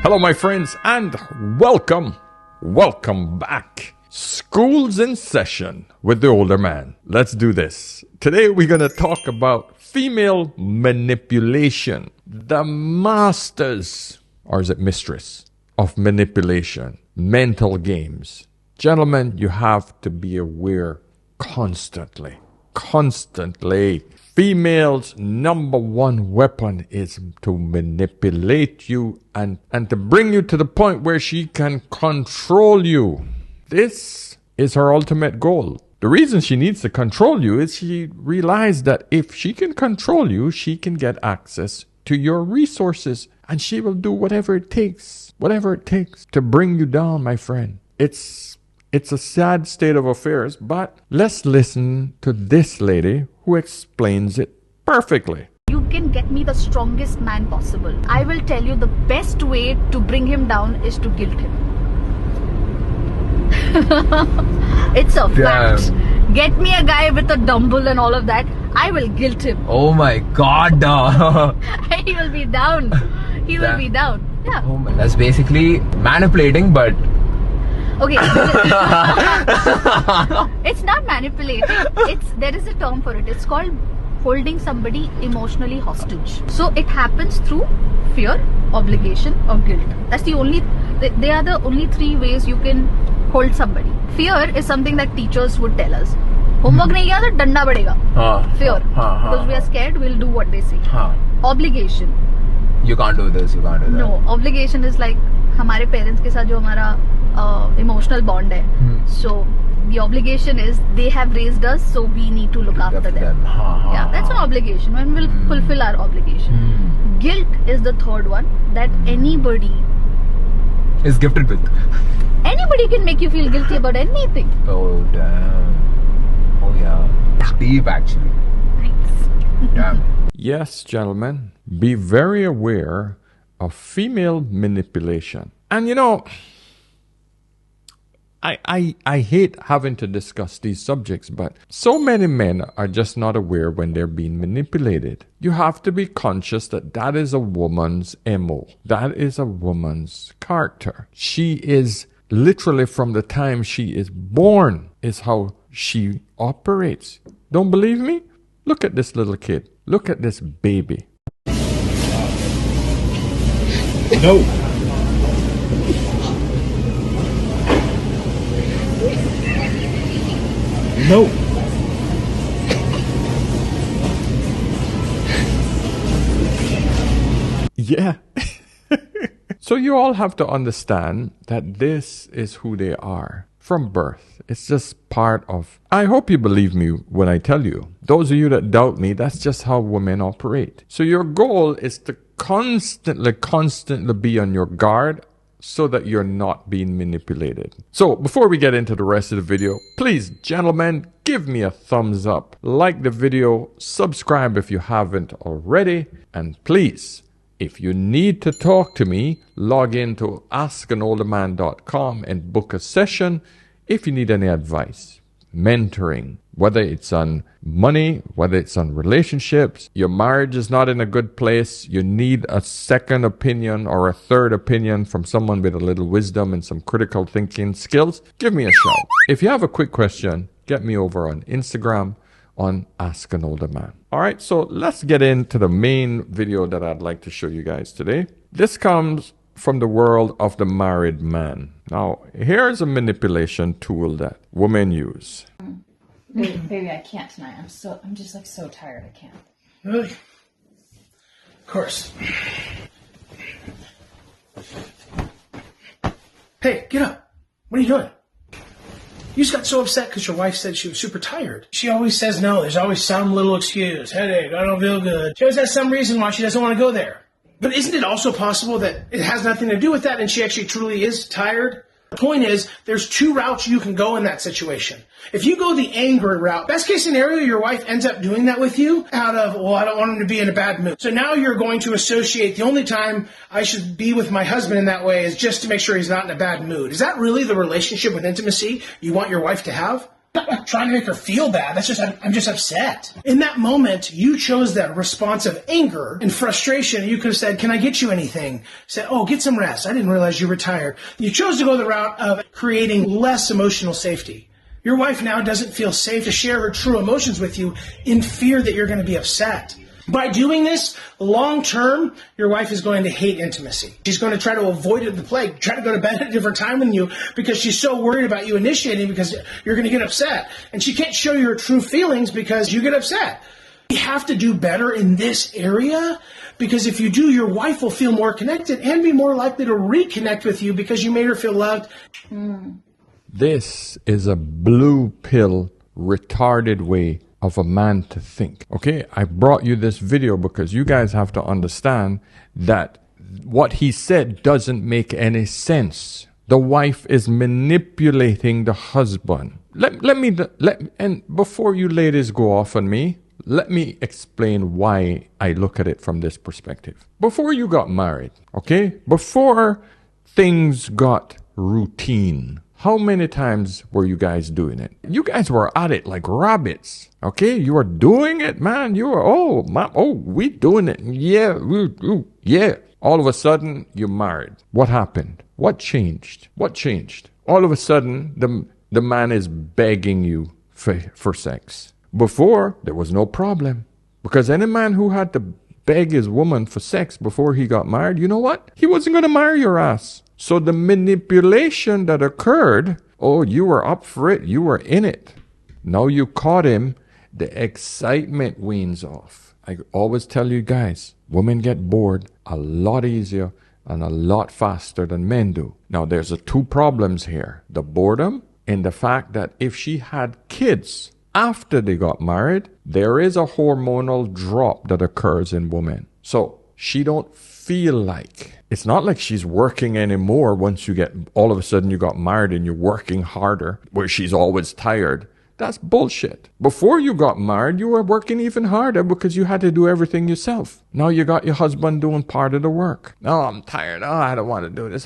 Hello, my friends, and welcome back. School's in session with the older man. Let's do this. Today, we're going to talk about female manipulation. The masters, or is it mistress, of manipulation, mental games. Gentlemen, you have to be aware constantly. Female's number one weapon is to manipulate you and to bring you to the point where she can control you. This is her ultimate goal. The reason she needs to control you is she realized that if she can control you, she can get access to your resources and she will do whatever it takes to bring you down, my friend. It's a sad state of affairs, but let's listen to this lady who explains it perfectly. You can get me the strongest man possible. I will tell you the best way to bring him down is to guilt him. It's a fact. Get me a guy with a dumbbell and all of that. I will guilt him. Oh my God. He will be down. He will be down. Yeah. Oh my, that's basically manipulating, but okay. It's not manipulating. There is a term for it. It's called holding somebody emotionally hostage. So it happens through fear, obligation, or guilt. They are the only three ways you can hold somebody. Fear is something that teachers would tell us. Homework nahi kiya to danda padega. Fear. Because we are scared, we'll do what they say. Obligation. You can't do this, you can't do that. No, obligation is like हमारे parents के साथ जो हमारा emotional bond hai. So the obligation is they have raised us, so we need to look after them. Yeah, that's an obligation. When we'll fulfill our obligation. Guilt is the third one that anybody is gifted with. Anybody can make you feel guilty about anything. Oh damn. Oh yeah. Deep actually. Thanks. Damn. Yes, gentlemen, be very aware of female manipulation. And you know, I hate having to discuss these subjects, but so many men are just not aware when they're being manipulated. You have to be conscious that is a woman's MO. That is a woman's character. She is literally from the time she is born is how she operates. Don't believe me? Look at this little kid. Look at this baby. No. No. Yeah. So you all have to understand that this is who they are from birth. It's just part of... I hope you believe me when I tell you. Those of you that doubt me, that's just how women operate. So your goal is to constantly be on your guard so that you're not being manipulated. So before we get into the rest of the video, please, gentlemen, give me a thumbs up. Like the video, subscribe if you haven't already, and please, if you need to talk to me, log into askanolderman.com and book a session if you need any advice, mentoring, whether it's on money, whether it's on relationships, your marriage is not in a good place, you need a second opinion or a third opinion from someone with a little wisdom and some critical thinking skills, give me a shout. If you have a quick question, get me over on Instagram on Ask an Older Man. All right, so let's get into the main video that I'd like to show you guys today. This comes from the world of the married man. Now, here's a manipulation tool that women use. Baby, I can't tonight. I'm just like so tired. I can't. Really? Of course. Hey, get up. What are you doing? You just got so upset because your wife said she was super tired. She always says no. There's always some little excuse. Headache, I don't feel good. She always has some reason why she doesn't want to go there. But isn't it also possible that it has nothing to do with that and she actually truly is tired? The point is, there's two routes you can go in that situation. If you go the angry route, best case scenario, your wife ends up doing that with you out of, well, I don't want him to be in a bad mood. So now you're going to associate the only time I should be with my husband in that way is just to make sure he's not in a bad mood. Is that really the relationship with intimacy you want your wife to have? I'm not trying to make her feel bad. That's just, I'm just upset. In that moment, you chose that response of anger and frustration. You could have said, can I get you anything? Said, oh, get some rest. I didn't realize you were tired. You chose to go the route of creating less emotional safety. Your wife now doesn't feel safe to share her true emotions with you in fear that you're going to be upset. By doing this, long term, your wife is going to hate intimacy. She's going to try to avoid it the plague, try to go to bed at a different time than you because she's so worried about you initiating because you're going to get upset. And she can't show you her true feelings because you get upset. You have to do better in this area because if you do, your wife will feel more connected and be more likely to reconnect with you because you made her feel loved. This is a blue pill, retarded way of a man to think. Okay, I brought you this video because you guys have to understand that what he said doesn't make any sense. The wife is manipulating the husband. And before you ladies go off on me, let me explain why I look at it from this perspective. Before you got married, okay, before things got routine, how many times were you guys doing it? You guys were at it like rabbits, okay? You were doing it, man. You were, we doing it. Yeah, yeah. All of a sudden, you're married. What happened? What changed? What changed? All of a sudden, the man is begging you for sex. Before, there was no problem. Because any man who had to beg his woman for sex before he got married, you know what? He wasn't going to marry your ass. So the manipulation that occurred, oh, you were up for it, you were in it. Now you caught him, the excitement wanes off. I always tell you guys, women get bored a lot easier and a lot faster than men do. Now there's two problems here. The boredom and the fact that if she had kids after they got married, there is a hormonal drop that occurs in women. So she don't feel like, it's not like she's working anymore once you get, all of a sudden you got married and you're working harder, where she's always tired. That's bullshit. Before you got married, you were working even harder because you had to do everything yourself. Now you got your husband doing part of the work. Oh, I'm tired. Oh, I don't want to do this.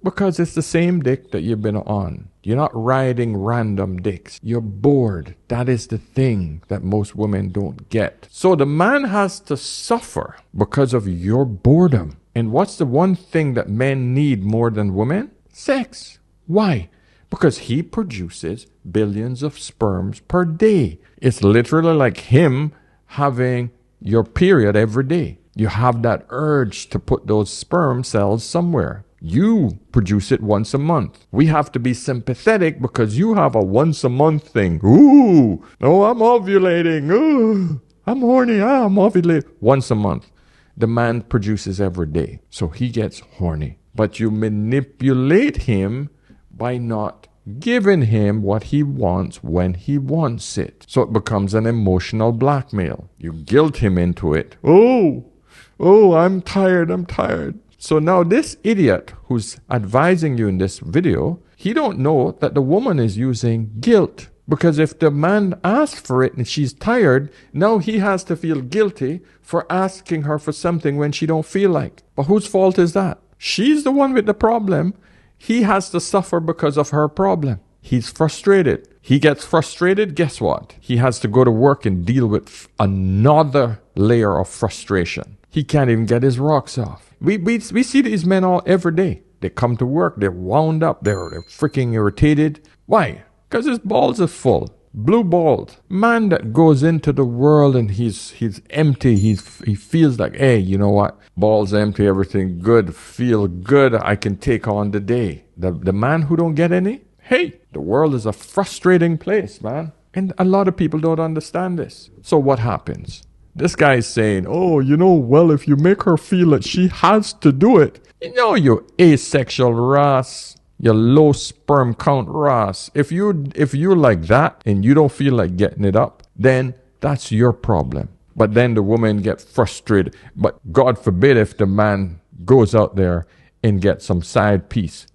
Because it's the same dick that you've been on. You're not riding random dicks. You're bored. That is the thing that most women don't get. So the man has to suffer because of your boredom. And what's the one thing that men need more than women? Sex. Why? Because he produces billions of sperms per day. It's literally like him having your period every day. You have that urge to put those sperm cells somewhere. You produce it once a month. We have to be sympathetic because you have a once a month thing. Ooh, no, I'm ovulating. Ooh, I'm horny. I'm ovulating. Once a month. The man produces every day. So he gets horny. But you manipulate him by not giving him what he wants when he wants it. So it becomes an emotional blackmail. You guilt him into it. Oh, I'm tired. So now this idiot who's advising you in this video, he don't know that the woman is using guilt. Because if the man asked for it and she's tired, now he has to feel guilty for asking her for something when she don't feel like. But whose fault is that? She's the one with the problem. He has to suffer because of her problem. He's frustrated. He gets frustrated, guess what? He has to go to work and deal with another layer of frustration. He can't even get his rocks off. We see these men all every day. They come to work, they're wound up, they're freaking irritated. Why? Because his balls are full. Blue balled. Man that goes into the world and he's empty. He feels like, hey, you know what? Balls empty, everything good, feel good. I can take on the day. The man who don't get any, hey, the world is a frustrating place, man. And a lot of people don't understand this. So what happens? This guy's saying, oh, well, if you make her feel that she has to do it, you asexual Ross, you low sperm count Ross. If you're like that and you don't feel like getting it up, then that's your problem. But then the woman gets frustrated. But God forbid if the man goes out there and gets some side piece.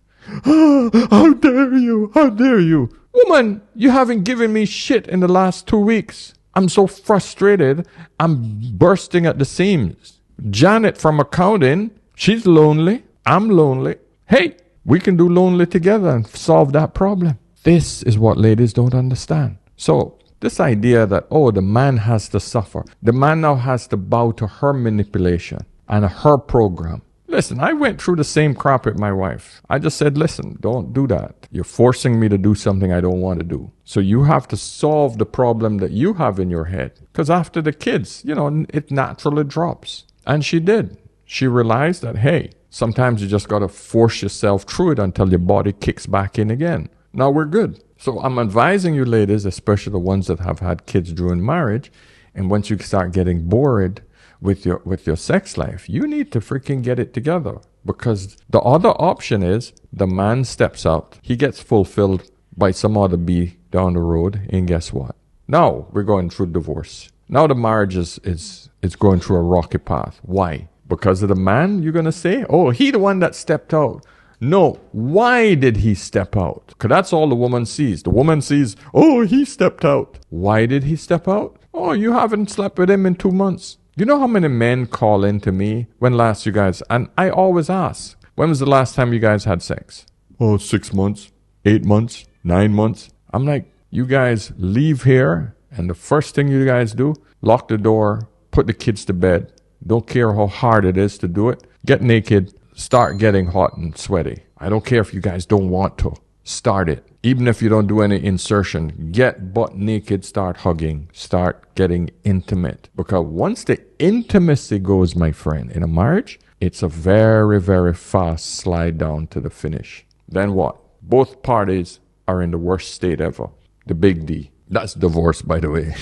Oh, how dare you? How dare you? Woman, you haven't given me shit in the last 2 weeks. I'm so frustrated. I'm bursting at the seams. Janet from accounting, she's lonely. I'm lonely. Hey, we can do lonely together and solve that problem. This is what ladies don't understand. So this idea that, oh, the man has to suffer. The man now has to bow to her manipulation and her program. Listen, I went through the same crap with my wife. I just said, listen, don't do that. You're forcing me to do something I don't want to do. So you have to solve the problem that you have in your head. Because after the kids, it naturally drops. And she did. She realized that, hey, sometimes you just got to force yourself through it until your body kicks back in again. Now we're good. So I'm advising you ladies, especially the ones that have had kids during marriage, and once you start getting bored with your sex life, you need to freaking get it together. Because the other option is the man steps out, he gets fulfilled by some other bee down the road, and guess what? Now we're going through divorce. Now the marriage is going through a rocky path. Why? Because of the man, you're going to say, oh, he the one that stepped out. No, why did he step out? Because that's all the woman sees. The woman sees, oh, he stepped out. Why did he step out? Oh, you haven't slept with him in 2 months. You know how many men call in to me when last you guys, and I always ask, when was the last time you guys had sex? Oh, 6 months, 8 months, 9 months. I'm like, you guys leave here, and the first thing you guys do, lock the door, put the kids to bed. Don't care how hard it is to do it. Get naked, start getting hot and sweaty. I don't care if you guys don't want to. Start it. Even if you don't do any insertion, get butt naked, start hugging, start getting intimate. Because once the intimacy goes, my friend, in a marriage, it's a very, very fast slide down to the finish. Then what? Both parties are in the worst state ever. The big D. That's divorce, by the way.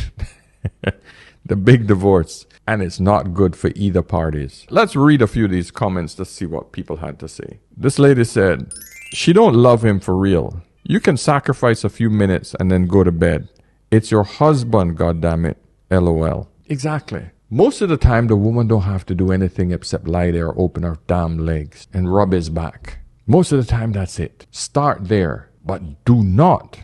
The big divorce. And it's not good for either parties. Let's read a few of these comments to see what people had to say. This lady said, she don't love him for real. You can sacrifice a few minutes and then go to bed. It's your husband, goddammit. LOL. Exactly. Most of the time, the woman don't have to do anything except lie there, open her damn legs, and rub his back. Most of the time, that's it. Start there. But do not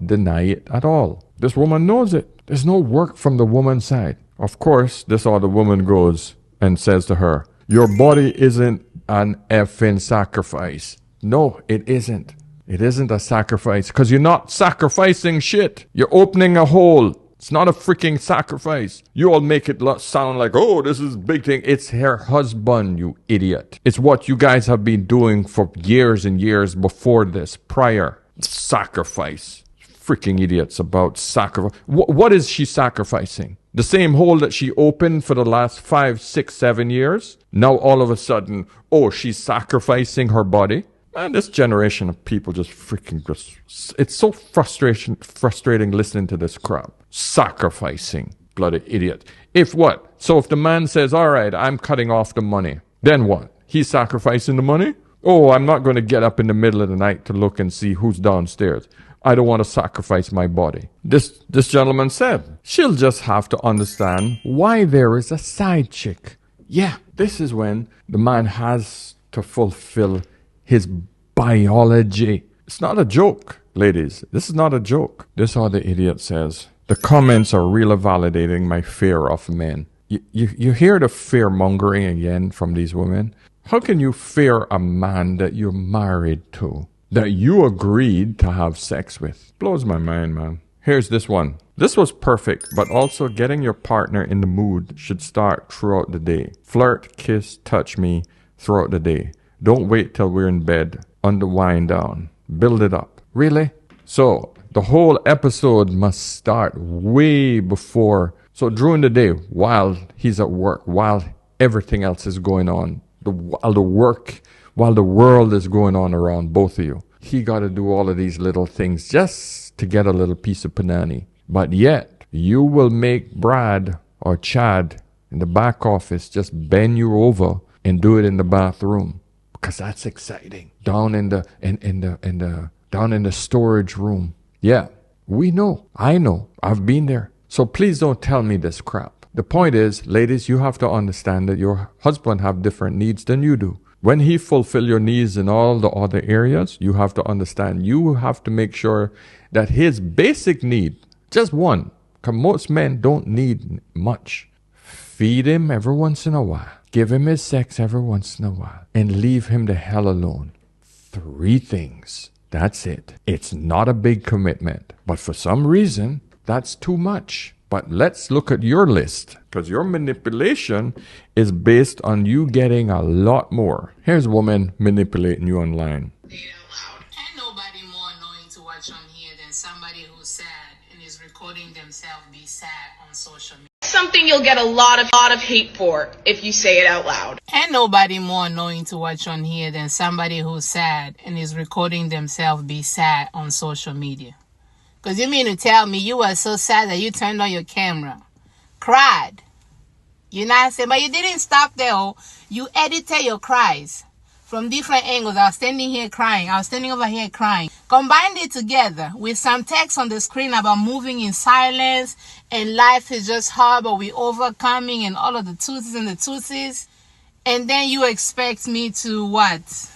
deny it at all. This woman knows it. There's no work from the woman's side. Of course, this other woman goes and says to her, your body isn't an effing sacrifice. No, it isn't. It isn't a sacrifice because you're not sacrificing shit. You're opening a hole. It's not a freaking sacrifice. You all make it sound like, oh, this is a big thing. It's her husband, you idiot. It's what you guys have been doing for years and years before this, prior. Sacrifice. Freaking idiots about sacrifice. What is she sacrificing? The same hole that she opened for the last 5, 6, 7 years? Now all of a sudden, oh, she's sacrificing her body? Man, this generation of people just it's so frustrating listening to this crap. Sacrificing. Bloody idiot. If what? So if the man says, all right, I'm cutting off the money, then what? He's sacrificing the money? Oh, I'm not going to get up in the middle of the night to look and see who's downstairs. I don't want to sacrifice my body. This gentleman said, she'll just have to understand why there is a side chick. Yeah, this is when the man has to fulfill his biology. It's not a joke, ladies. This is not a joke. This other idiot says, the comments are really validating my fear of men. You hear the fear mongering again from these women? How can you fear a man that you're married to, that you agreed to have sex with? Blows my mind, man. Here's this one. This was perfect, but also getting your partner in the mood should start throughout the day. Flirt, kiss, touch me throughout the day. Don't wait till we're in bed. Unwind down. Build it up. Really? So the whole episode must start way before. So during the day, while he's at work, while everything else is going on, while the world is going on around both of you, he got to do all of these little things just to get a little piece of panani. But yet, you will make Brad or Chad in the back office just bend you over and do it in the bathroom. Because that's exciting. Down in the storage room. Yeah, we know. I know. I've been there. So please don't tell me this crap. The point is, ladies, you have to understand that your husband have different needs than you do. When he fulfill your needs in all the other areas, you have to understand, you have to make sure that his basic need, just one, because most men don't need much. Feed him every once in a while. Give him his sex every once in a while. And leave him the hell alone. 3 things. That's it. It's not a big commitment. But for some reason, that's too much. But let's look at your list, because your manipulation is based on you getting a lot more. Here's a woman manipulating you online. Say it out loud. Ain't nobody more annoying to watch on here than somebody who's sad and is recording themselves be sad on social media. Something you'll get a lot of hate for if you say it out loud. Ain't nobody more annoying to watch on here than somebody who's sad and is recording themselves be sad on social media. Because you mean to tell me you were so sad that you turned on your camera, cried. You know what I'm saying? But you didn't stop there. Oh. You edited your cries from different angles. I was standing here crying. I was standing over here crying. Combined it together with some text on the screen about moving in silence and life is just hard, but we're overcoming and all of the tootsies and the tootsies. And then you expect me to what?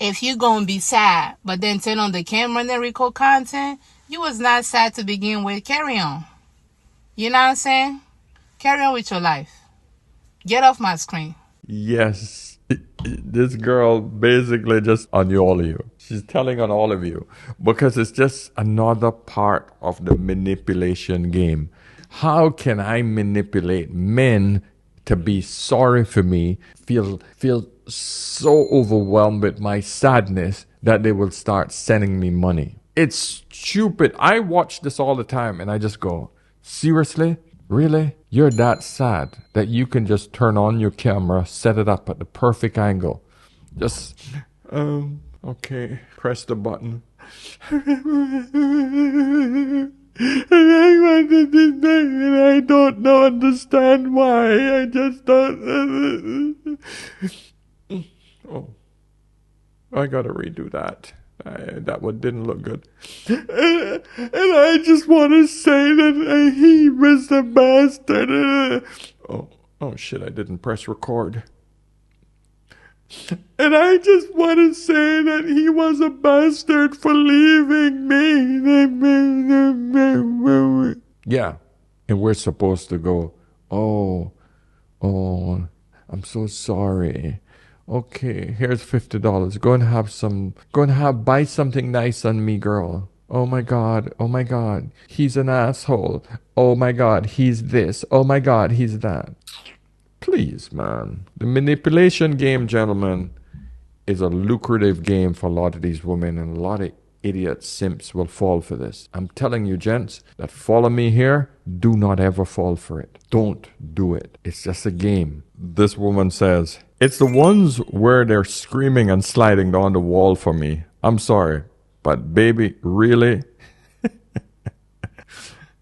If you're going to be sad, but then turn on the camera and then record content, you was not sad to begin with. Carry on. You know what I'm saying? Carry on with your life. Get off my screen. Yes. This girl basically just on all of you. She's telling on all of you. Because it's just another part of the manipulation game. How can I manipulate men to be sorry for me, feel so overwhelmed with my sadness that they will start sending me money? It's stupid. I watch this all the time and I just go, seriously? Really? You're that sad that you can just turn on your camera, set it up at the perfect angle. Just, okay, press the button. And I don't understand why. I just don't. Oh, I gotta redo that. That one didn't look good. And I just want to say that he was a bastard. Oh shit! I didn't press record. And I just want to say that he was a bastard for leaving me. Yeah. And we're supposed to go, oh, I'm so sorry. Okay, here's $50. Buy something nice on me, girl. Oh my God, he's an asshole. Oh my God, he's this. Oh my God, he's that. Please, man. The manipulation game, gentlemen, is a lucrative game for a lot of these women, and a lot of idiot simps will fall for this. I'm telling you, gents, that follow me here, do not ever fall for it. Don't do it. It's just a game. This woman says, it's the ones where they're screaming and sliding down the wall for me. I'm sorry, but baby, really?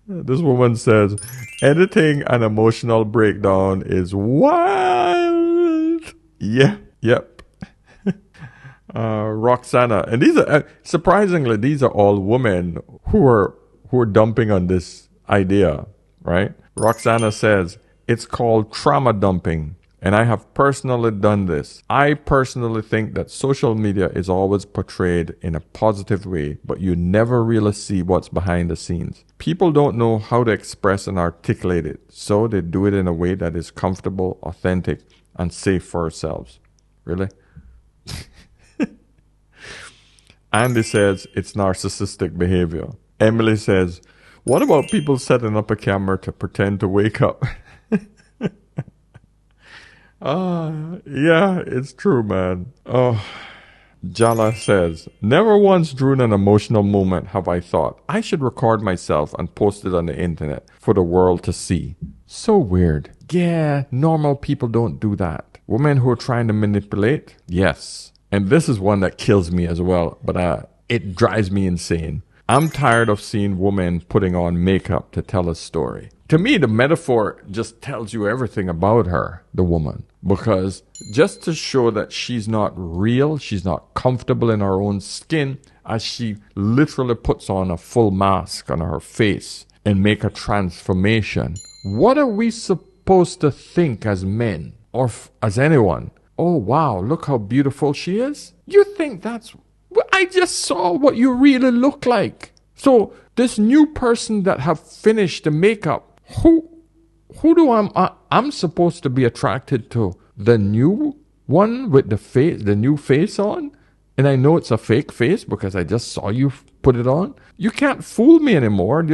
This woman says, editing an emotional breakdown is wild. Yeah, yep. Roxana, and these are surprisingly, these are all women who are dumping on this idea, right? Roxana says, it's called trauma dumping. And I have personally done this. I personally think that social media is always portrayed in a positive way, but you never really see what's behind the scenes. People don't know how to express and articulate it, so they do it in a way that is comfortable, authentic, and safe for ourselves. Really? Andy says it's narcissistic behavior. Emily says, what about people setting up a camera to pretend to wake up? Yeah, it's true, man. Oh, Jala says, never once during an emotional moment have I thought I should record myself and post it on the internet for the world to see. So weird. Yeah, normal people don't do that. Women who are trying to manipulate, yes. And this is one that kills me as well, but it drives me insane. I'm tired of seeing women putting on makeup to tell a story. To me, the metaphor just tells you everything about her, the woman. Because just to show that she's not real, she's not comfortable in her own skin, as she literally puts on a full mask on her face and make a transformation. What are we supposed to think as men or as anyone? Oh, wow, look how beautiful she is. You think that's... I just saw what you really look like. So this new person that have finished the makeup, who do I'm supposed to be attracted to? The new one with the new face on? And I know it's a fake face because I just saw you put it on. You can't fool me anymore.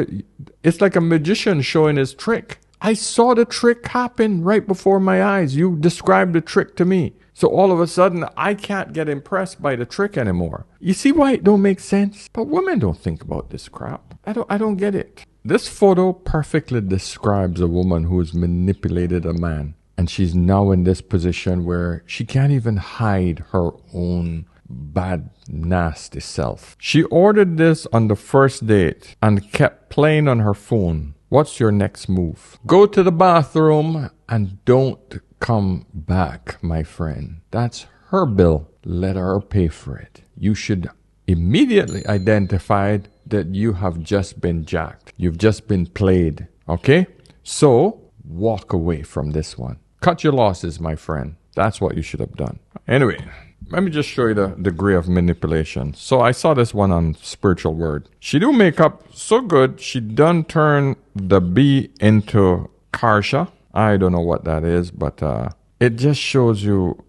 It's like a magician showing his trick. I saw the trick happen right before my eyes. You described the trick to me. So all of a sudden, I can't get impressed by the trick anymore. You see why it don't make sense? But women don't think about this crap. I don't get it. This photo perfectly describes a woman who has manipulated a man. And she's now in this position where she can't even hide her own bad, nasty self. She ordered this on the first date and kept playing on her phone. What's your next move? Go to the bathroom and don't come back, my friend. That's her bill. Let her pay for it. You should immediately identify that you have just been jacked. You've just been played. Okay? So, walk away from this one. Cut your losses, my friend. That's what you should have done. Anyway, let me just show you the degree of manipulation. So I saw this one on Spiritual Word. She do makeup so good, she done turn the B into Karsha. I don't know what that is, but it just shows you.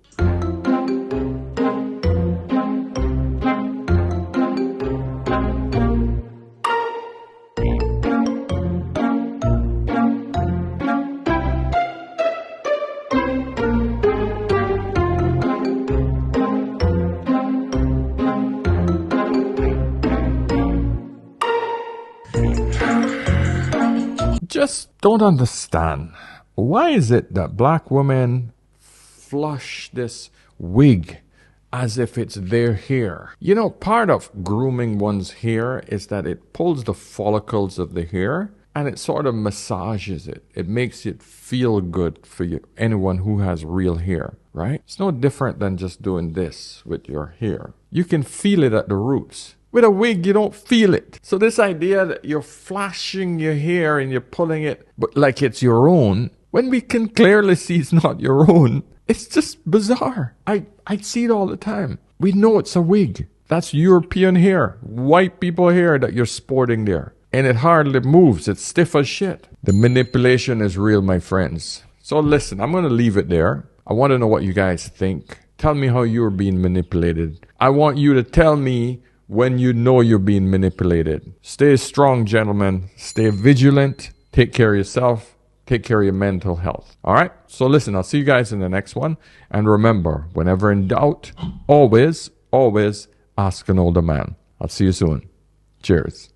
Just don't understand. Why is it that black women flush this wig as if it's their hair? You know, part of grooming one's hair is that it pulls the follicles of the hair and it sort of massages it. It makes it feel good for you, anyone who has real hair, right? It's no different than just doing this with your hair. You can feel it at the roots. With a wig, you don't feel it. So this idea that you're flashing your hair and you're pulling it but like it's your own, when we can clearly see it's not your own, it's just bizarre. I see it all the time. We know it's a wig. That's European hair, white people hair that you're sporting there. And it hardly moves. It's stiff as shit. The manipulation is real, my friends. So listen, I'm going to leave it there. I want to know what you guys think. Tell me how you're being manipulated. I want you to tell me when you know you're being manipulated. Stay strong, gentlemen. Stay vigilant. Take care of yourself. Take care of your mental health. All right? So listen, I'll see you guys in the next one. And remember, whenever in doubt, always, always ask an older man. I'll see you soon. Cheers.